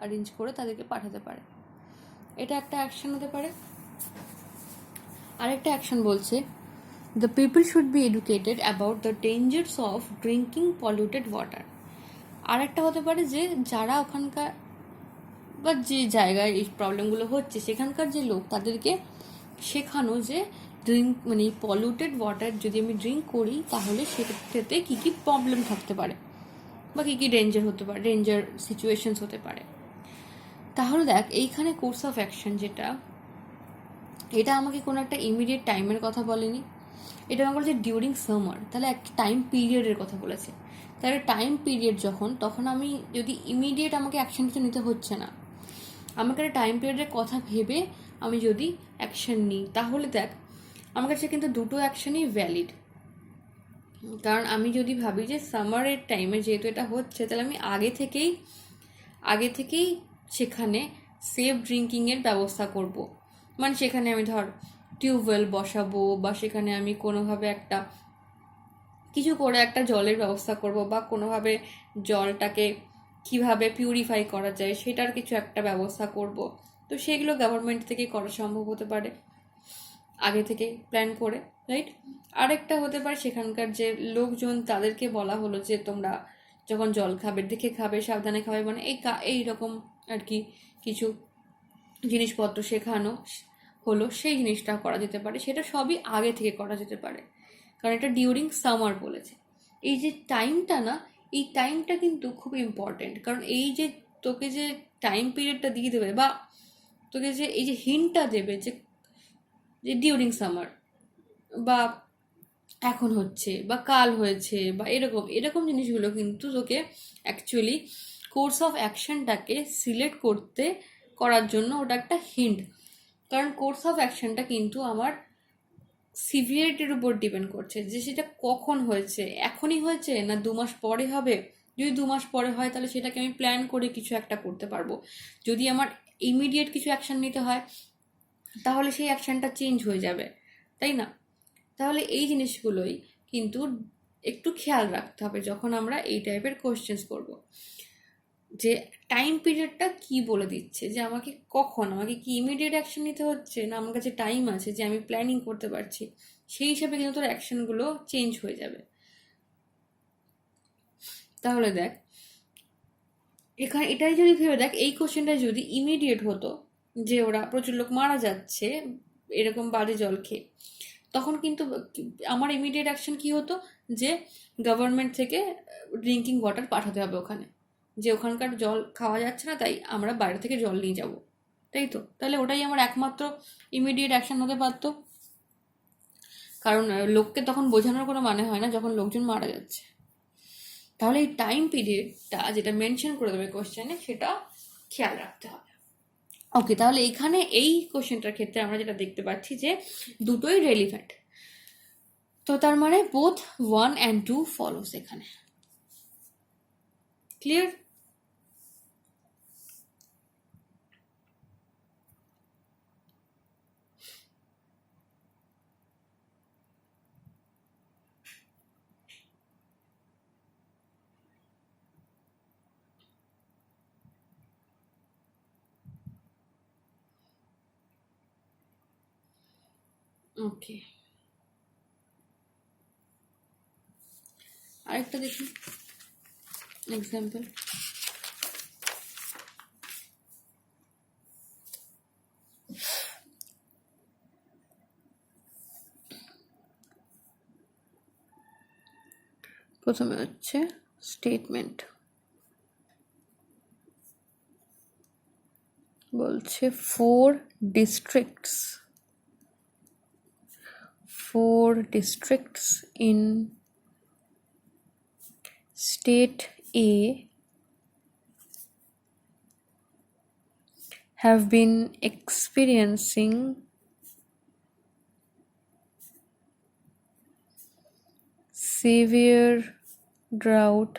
Arrange করে তাদেরকে পাঠাতে পারে। এটা একটা অ্যাকশন হতে পারে। আরেকটা অ্যাকশন বলছে the people should be educated about the dangers of drinking polluted water. আরেকটা হতে পারে যে যারা ওখানকার বা যে জায়গায় এই প্রবলেমগুলো হচ্ছে সেখানকার যে লোক তাদেরকে শেখানো যে মানে পলিউটেড ওয়াটার যদি আমি ড্রিঙ্ক করি তাহলে সেটাতে কী কী প্রবলেম থাকতে পারে বা কী কী ডেঞ্জার হতে পারে, ডেঞ্জার সিচুয়েশনস হতে পারে। তাহলে দেখ এইখানে কোর্স অফ অ্যাকশন যেটা, এটা আমাকে কোনো একটা ইমিডিয়েট টাইমের কথা বলেনি, এটা আমাকে বলছে ডিউরিং সামার, তাহলে একটা টাইম পিরিয়ডের কথা বলেছে। তাহলে টাইম পিরিয়ড যখন, তখন আমি যদি ইমিডিয়েট আমাকে অ্যাকশন কিছু নিতে হচ্ছে না, আমাকে একটা টাইম পিরিয়ডের কথা ভেবে আমি যদি অ্যাকশন নিই, তাহলে দেখ আমার কাছে কিন্তু দুটো অ্যাকশনই ভ্যালিড। কারণ আমি যদি ভাবি যে সামারের টাইমে যেহেতু এটা হচ্ছে, তাহলে আমি আগে থেকেই সেখানে সেফ ড্রিঙ্কিংয়ের ব্যবস্থা করব। মানে সেখানে আমি ধর টিউবওয়েল বসাবো, বা সেখানে আমি কোনোভাবে একটা কিছু করে একটা জলের ব্যবস্থা করব, বা কোনোভাবে জলটাকে কিভাবে পিউরিফাই করা যায় সেটার কিছু একটা ব্যবস্থা করব। তো সেগুলো গভর্নমেন্ট থেকে করা সম্ভব হতে পারে আগে থেকে প্ল্যান করে, রাইট? আরেকটা হতে পারে সেখানকার যে লোকজন তাদেরকে বলা হলো যে তোমরা যখন জল খাবে দেখে খাবে, সাবধানে খাবে, মানে এইরকম আর কি কিছু জিনিসপত্র শেখানো হলো, সেই জিনিসটা করা যেতে পারে। সেটা সবই আগে থেকে করা যেতে পারে, কারণ এটা ডিউরিং সামার বলেছে। এই যে টাইমটা না, এই টাইমটা কিন্তু খুব ইম্পর্টেন্ট, কারণ এই যে তোকে যে টাইম পিরিয়ডটা দিয়ে দেবে বা তোকে যে এই যে হিন্টটা দেবে যে ডিউরিং সামার বা এখন হচ্ছে বা কাল হয়েছে বা এরকম জিনিসগুলো কিন্তু তোকে অ্যাকচুয়ালি কোর্স অফ অ্যাকশনটাকে সিলেক্ট করার জন্য ওটা একটা হিন্ট। কারণ কোর্স অফ অ্যাকশনটা কিন্তু আমার সিভিয়ারিটির উপর ডিপেন্ড করছে যে সেটা কখন হয়েছে, এখনই হয়েছে না 2 মাস পরে হবে। যদি 2 মাস পরে হয় তাহলে সেটাকে আমি প্ল্যান করে কিছু একটা করতে পারবো। যদি আমার ইমিডিয়েট কিছু অ্যাকশন নিতে হয় তাহলে সেই অ্যাকশনটা চেঞ্জ হয়ে যাবে, তাই না? তাহলে এই জিনিসগুলোই কিন্তু একটু খেয়াল রাখতে হবে যখন আমরা এই টাইপের কোয়েশ্চেন্স করব, যে টাইম পিরিয়ডটা কি বলে দিচ্ছে, যে আমাকে কি ইমিডিয়েট অ্যাকশন নিতে হচ্ছে, না আমার কাছে টাইম আছে যে আমি প্ল্যানিং করতে পারছি, সেই হিসাবে কিন্তু তোর অ্যাকশনগুলো চেঞ্জ হয়ে যাবে। তাহলে দেখ এখানে এটাই যদি ভেবে দেখ, এই কোশ্চেনটা যদি ইমিডিয়েট হতো যে ওরা প্রচুর লোক মারা যাচ্ছে এরকম বাজে জল খেয়ে, তখন কিন্তু আমার ইমিডিয়েট অ্যাকশন কি হতো, যে গভর্নমেন্ট থেকে ড্রিঙ্কিং ওয়াটার পাঠাতে হবে ওখানে, যে ওখানকার জল খাওয়া যাচ্ছে না তাই আমরা বাইরে থেকে জল নিয়ে যাব, তাই তো? তাহলে ওটাই আমার একমাত্র ইমিডিয়েট অ্যাকশন হতে পারতো। কারণ লোককে তখন বোঝানোর কোনো মানে হয় না যখন লোকজন মারা যাচ্ছে। তাহলে এই টাইম পিরিয়ডটা যেটা মেনশন করে দেবে কোশ্চেনে, সেটা খেয়াল রাখতে হবে। ওকে, তাহলে এখানে এই কোশ্চেনটার ক্ষেত্রে আমরা যেটা দেখতে পাচ্ছি যে দুটোই রেলিভেন্ট। তো তার মানে বোথ 1 and 2 ফলোস এখানে। ক্লিয়ার? ওকে, আরেকটা দেখি এক্সাম্পল। প্রথমে হচ্ছে স্টেটমেন্ট, বলছে 4 districts in state A have been experiencing severe drought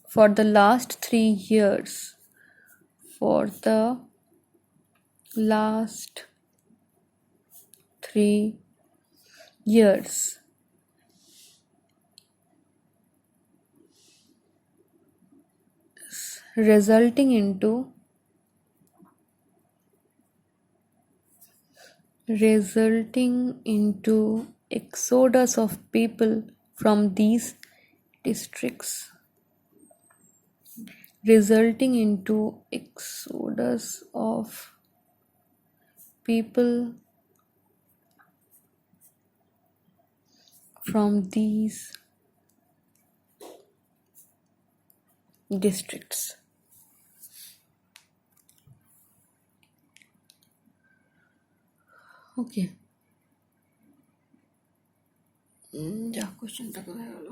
for the last 3 years. resulting into exodus of people from these districts. Resulting into exodus of people from these districts. Okay. যা কোশ্চেনটা কোথায় গেল?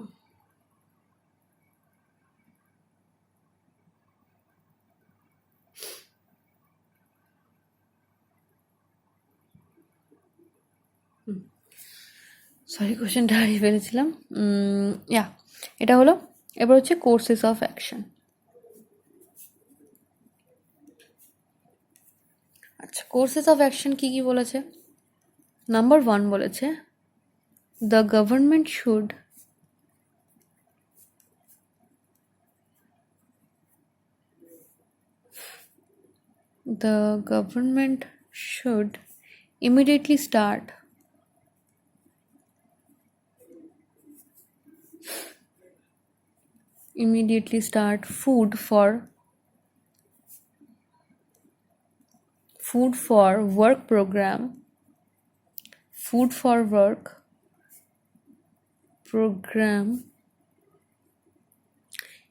Sorry, কোশ্চেনটা হারিয়ে ফেলেছিলাম। এটা হলো, এবার হচ্ছে কোর্সেস অফ অ্যাকশন। আচ্ছা, কোর্সেস অফ অ্যাকশন কি কি বলেছে? নাম্বার 1 বলেছে, the government should immediately start food for work program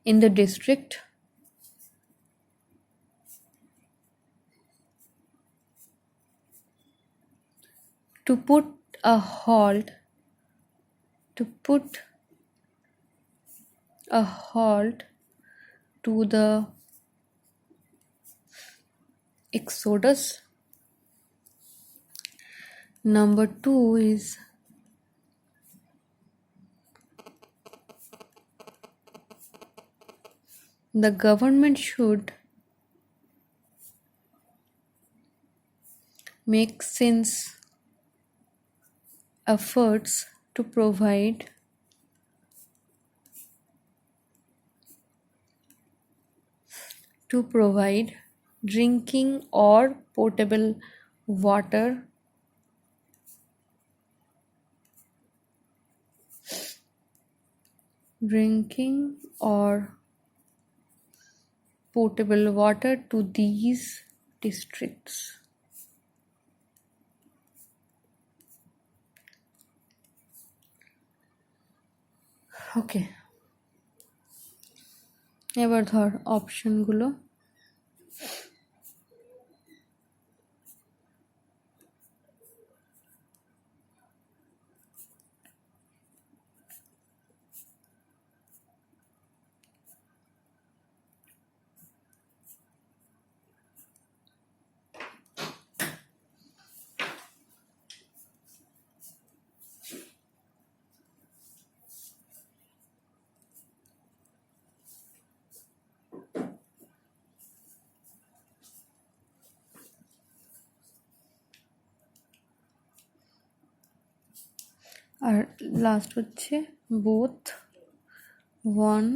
in the district to put a halt to the exodus. Number 2 is the government should make since efforts to provide drinking or potable water to these districts. ওকে, এবার ধর অপশনগুলো। আর last হচ্ছে both 1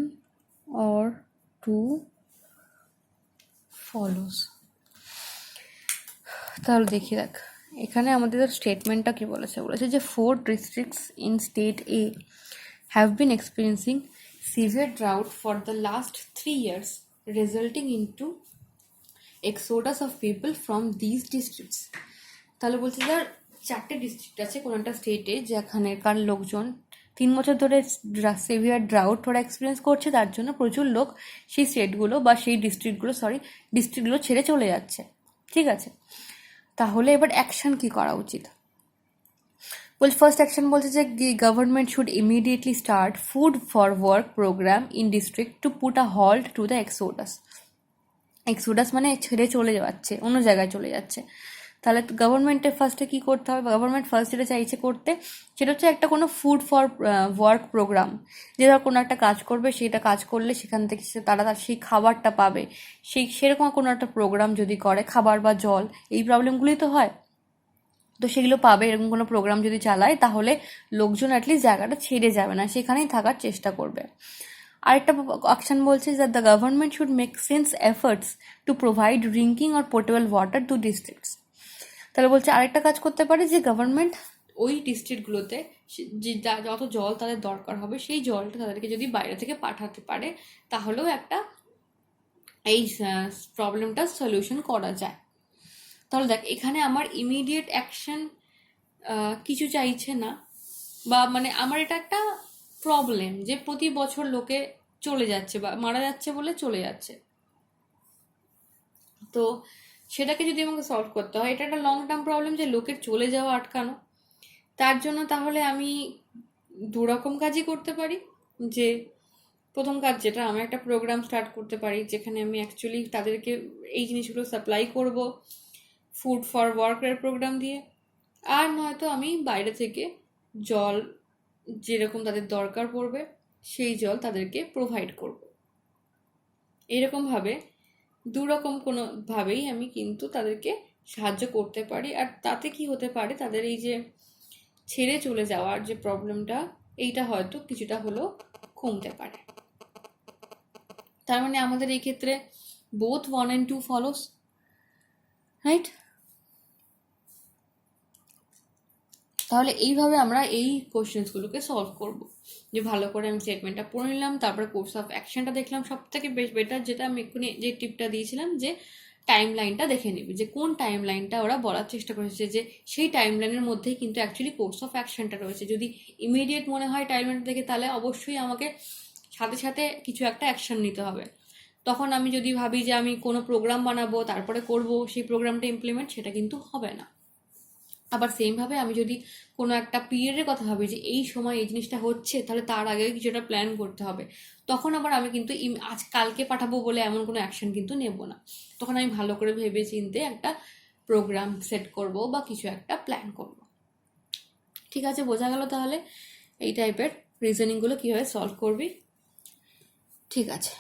or 2 follows। তাহলে দেখি, দেখ এখানে আমাদের স্টেটমেন্টটা কি বলেছে যে 4 districts in state A have been experiencing severe drought for the last 3 years, resulting into exodus of people from these districts। তাহলে বলছে যে 4টে ডিস্ট্রিক্ট আছে কোনো একটা স্টেটে, যেখানেকার লোকজন 3 বছর ধরে সিভিয়ার ড্রাউট ওরা এক্সপিরিয়েন্স করছে, তার জন্য প্রচুর লোক সেই স্টেটগুলো বা সেই ডিস্ট্রিক্টগুলো ছেড়ে চলে যাচ্ছে। ঠিক আছে, তাহলে এবার অ্যাকশন কি করা উচিত? বলছে ফার্স্ট অ্যাকশন বলছে যে government should immediately start food for work programme in district to put a halt to the exodus মানে ছেড়ে চলে যাচ্ছে, অন্য জায়গায় চলে যাচ্ছে। তাহলে গভর্নমেন্টের ফার্স্টে কী করতে হবে? গভর্নমেন্ট ফার্স্ট যেটা চাইছে করতে, সেটা হচ্ছে একটা কোনো ফুড ফর ওয়ার্ক প্রোগ্রাম, যে ধর কোনো একটা কাজ করবে, সেটা কাজ করলে সেখান থেকে তারা সেই খাবারটা পাবে, সেরকম কোনো একটা প্রোগ্রাম যদি করে, খাবার বা জল, এই প্রবলেমগুলোই তো হয়, তো সেগুলো পাবে। এরকম কোনো প্রোগ্রাম যদি চালায়, তাহলে লোকজন অ্যাটলিস্ট জায়গাটা ছেড়ে যাবে না, সেখানেই থাকার চেষ্টা করবে। আরেকটা অপশন বলছে that the government should make sense efforts to provide drinking or potable water to districts. তাহলে বলছে আরেকটা কাজ করতে পারে যে গভর্নমেন্ট ওই ডিস্ট্রিক্টগুলোতে যে যত জল তাদের দরকার হবে সেই জলটা তাদেরকে যদি বাইরে থেকে পাঠাতে পারে তাহলেও একটা এই প্রবলেমটার সলিউশন করা যায়। তাহলে দেখ এখানে আমার ইমিডিয়েট অ্যাকশন কিছু চাইছে না, বা মানে আমার এটা একটা প্রবলেম যে প্রতি বছর লোকে চলে যাচ্ছে বা মারা যাচ্ছে বলে চলে যাচ্ছে, তো সেটাকে যদি আমাকে সলভ করতে হয়, এটা একটা লং টার্ম প্রবলেম যে লোকের চলে যাওয়া আটকানো। তার জন্য তাহলে আমি দুরকম কাজই করতে পারি। যে প্রথম কাজ যেটা, আমি একটা প্রোগ্রাম স্টার্ট করতে পারি যেখানে আমি অ্যাকচুয়ালি তাদেরকে এই জিনিসগুলো সাপ্লাই করব ফুড ফর ওয়ার্কের প্রোগ্রাম দিয়ে, আর নয়তো আমি বাইরে থেকে জল যেরকম তাদের দরকার পড়বে সেই জল তাদেরকে প্রোভাইড করব। এরকমভাবে দুরকম কোনোভাবেই আমি কিন্তু তাদেরকে সাহায্য করতে পারি। আর তাতে কি হতে পারে, তাদের এই যে ছেড়ে চলে যাওয়ার যে প্রবলেমটা, এইটা হয়তো কিছুটা হলেও কমতে পারে। তার মানে আমাদের এই ক্ষেত্রে বোথ 1 and 2 ফলোস, রাইট? তাহলে এইভাবে আমরা এই কোশ্চেন্সগুলোকে সলভ করব। যে ভালো করে আমি স্টেটমেন্টটা পড়ে নিলাম, তারপরে কোর্স অফ অ্যাকশনটা দেখলাম। সব থেকে বেশ বেটার যেটা আমি এক্ষুনি যে টিপটা দিয়েছিলাম যে টাইম লাইনটা দেখে নিবি, যে কোন টাইম লাইনটা ওরা বলার চেষ্টা করেছে, যে সেই টাইম লাইনের মধ্যেই কিন্তু অ্যাকচুয়ালি কোর্স অফ অ্যাকশনটা রয়েছে। যদি ইমিডিয়েট মনে হয় টাইম লাইনটা দেখে, তাহলে অবশ্যই আমাকে সাথে সাথে কিছু একটা অ্যাকশন নিতে হবে। তখন আমি যদি ভাবি যে আমি কোনো প্রোগ্রাম বানাবো তারপরে করব সেই প্রোগ্রামটা ইমপ্লিমেন্ট, সেটা কিন্তু হবে না। আবার সেমভাবে আমি যদি কোনো একটা পিরিয়ডের কথা ভাবি যে এই সময় এই জিনিসটা হচ্ছে, তাহলে তার আগে কিছু একটা প্ল্যান করতে হবে। তখন আবার আমি কিন্তু আজ কালকে পাঠাবো বলে এমন কোনো অ্যাকশন কিন্তু নেব না। তখন আমি ভালো করে ভেবে চিন্তে একটা প্রোগ্রাম সেট করব বা কিছু একটা প্ল্যান করব। ঠিক আছে, বোঝা গেল তাহলে এই টাইপের রিজনিংগুলো কীভাবে সলভ করবি। ঠিক আছে।